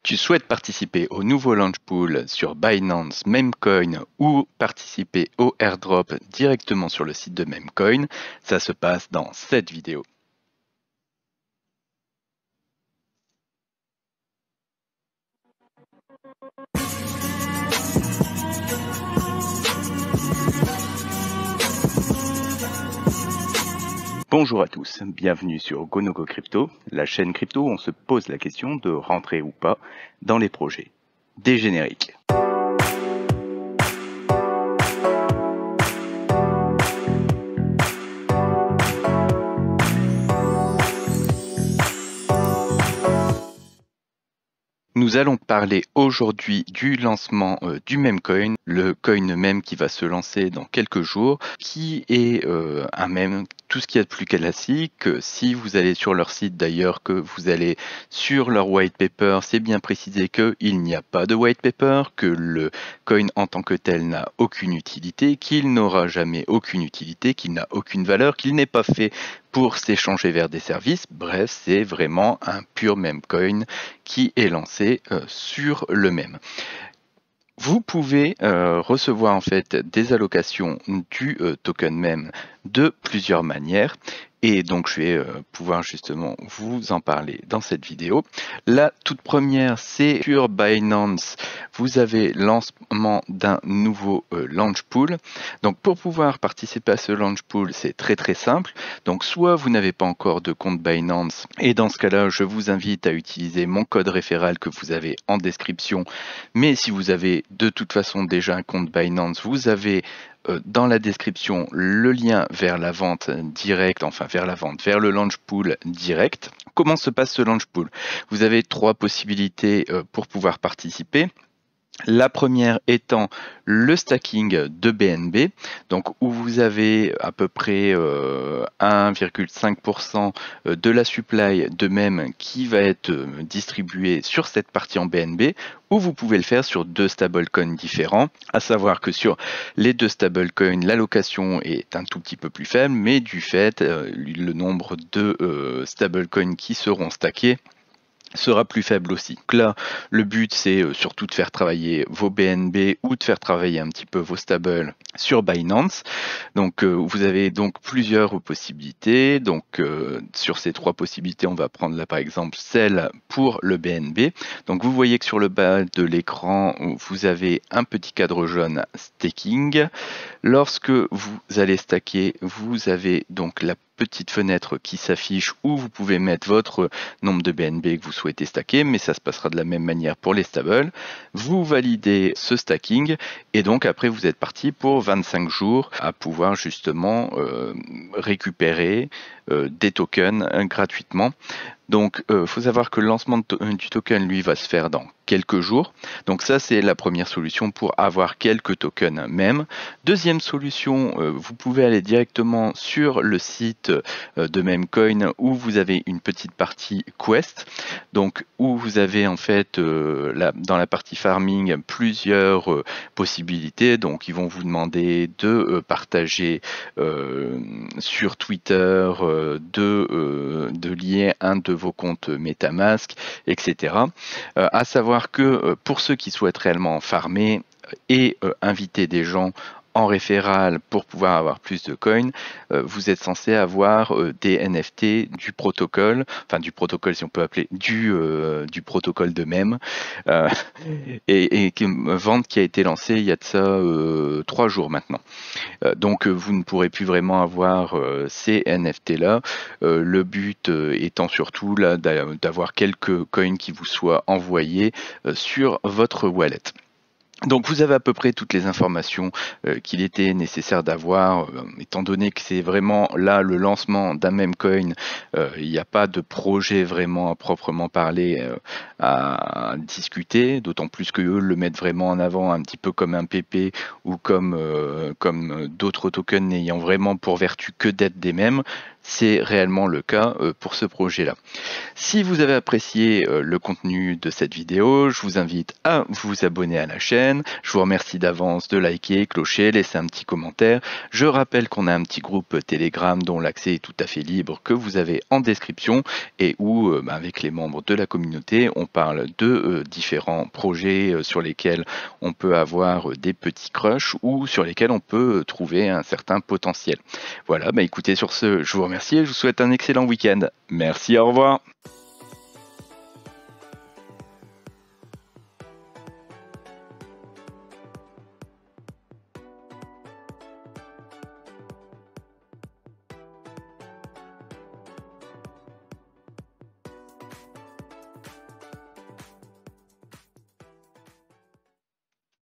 Tu souhaites participer au nouveau launch pool sur Binance Memecoin ou participer au airdrop directement sur le site de Memecoin? Ça se passe dans cette vidéo. Bonjour à tous, bienvenue sur GoNoGo Crypto, la chaîne crypto où on se pose la question de rentrer ou pas dans les projets. Des génériques. Nous allons parler aujourd'hui du lancement du Memecoin, le coin meme qui va se lancer dans quelques jours, qui est un meme, tout ce qu'il y a de plus classique. Si vous allez sur leur site d'ailleurs, que vous allez sur leur white paper, c'est bien précisé qu'il n'y a pas de white paper, que le coin en tant que tel n'a aucune utilité, qu'il n'aura jamais aucune utilité, qu'il n'a aucune valeur, qu'il n'est pas fait pour s'échanger vers des services. Bref, c'est vraiment un pur meme coin qui est lancé sur le meme. Vous pouvez recevoir en fait des allocations du token meme de plusieurs manières. Et donc, je vais pouvoir justement vous en parler dans cette vidéo. La toute première, c'est sur Binance. Vous avez lancement d'un nouveau launch pool. Donc, pour pouvoir participer à ce launch pool, c'est très très simple. Donc, soit vous n'avez pas encore de compte Binance, et dans ce cas-là, je vous invite à utiliser mon code référal que vous avez en description. Mais si vous avez de toute façon déjà un compte Binance, vous avez dans la description le lien vers la vente directe, enfin vers le launch pool direct. Comment se passe ce launch pool? Vous avez trois possibilités pour pouvoir participer. La première étant le stacking de BNB, donc où vous avez à peu près 1,5% de la supply de meme qui va être distribuée sur cette partie en BNB, ou vous pouvez le faire sur deux stablecoins différents, à savoir que sur les deux stablecoins, l'allocation est un tout petit peu plus faible, mais du fait, le nombre de stablecoins qui seront stackés sera plus faible aussi. Donc là, le but, c'est surtout de faire travailler vos BNB ou de faire travailler un petit peu vos stables sur Binance. Donc, vous avez donc plusieurs possibilités. Donc, sur ces trois possibilités, on va prendre là, par exemple, celle pour le BNB. Donc, vous voyez que sur le bas de l'écran, vous avez un petit cadre jaune staking. Lorsque vous allez stacker, vous avez donc la petite fenêtre qui s'affiche où vous pouvez mettre votre nombre de BNB que vous souhaitez stacker, mais ça se passera de la même manière pour les stables. Vous validez ce stacking et donc après vous êtes parti pour 25 jours à pouvoir justement récupérer des tokens gratuitement. Donc, faut savoir que le lancement du token, lui, va se faire dans quelques jours. Donc ça, c'est la première solution pour avoir quelques tokens même. Deuxième solution, vous pouvez aller directement sur le site de Memecoin où vous avez une petite partie Quest, donc où vous avez en fait dans la partie farming plusieurs possibilités. Donc ils vont vous demander de partager sur Twitter, de lier un de vos comptes MetaMask, etc. À savoir que pour ceux qui souhaitent réellement farmer et inviter des gens en référal pour pouvoir avoir plus de coins, vous êtes censé avoir des NFT du protocole, enfin du protocole si on peut appeler, du protocole de même, et une vente qui a été lancée il y a de ça 3 jours maintenant. Donc vous ne pourrez plus vraiment avoir ces NFT là. Le but étant surtout là d'avoir quelques coins qui vous soient envoyés sur votre wallet. Donc vous avez à peu près toutes les informations qu'il était nécessaire d'avoir, étant donné que c'est vraiment là le lancement d'un meme coin, il n'y a pas de projet vraiment à proprement parler à discuter, d'autant plus que eux le mettent vraiment en avant un petit peu comme un PP ou comme d'autres tokens n'ayant vraiment pour vertu que d'être des mêmes. c'est réellement le cas pour ce projet-là. Si vous avez apprécié le contenu de cette vidéo, je vous invite à vous abonner à la chaîne. Je vous remercie d'avance de liker, clocher, laisser un petit commentaire. Je rappelle qu'on a un petit groupe Telegram dont l'accès est tout à fait libre que vous avez en description et où, avec les membres de la communauté, on parle de différents projets sur lesquels on peut avoir des petits crushs ou sur lesquels on peut trouver un certain potentiel. Voilà, écoutez, sur ce, je vous remercie et je vous souhaite un excellent week-end. Merci, au revoir.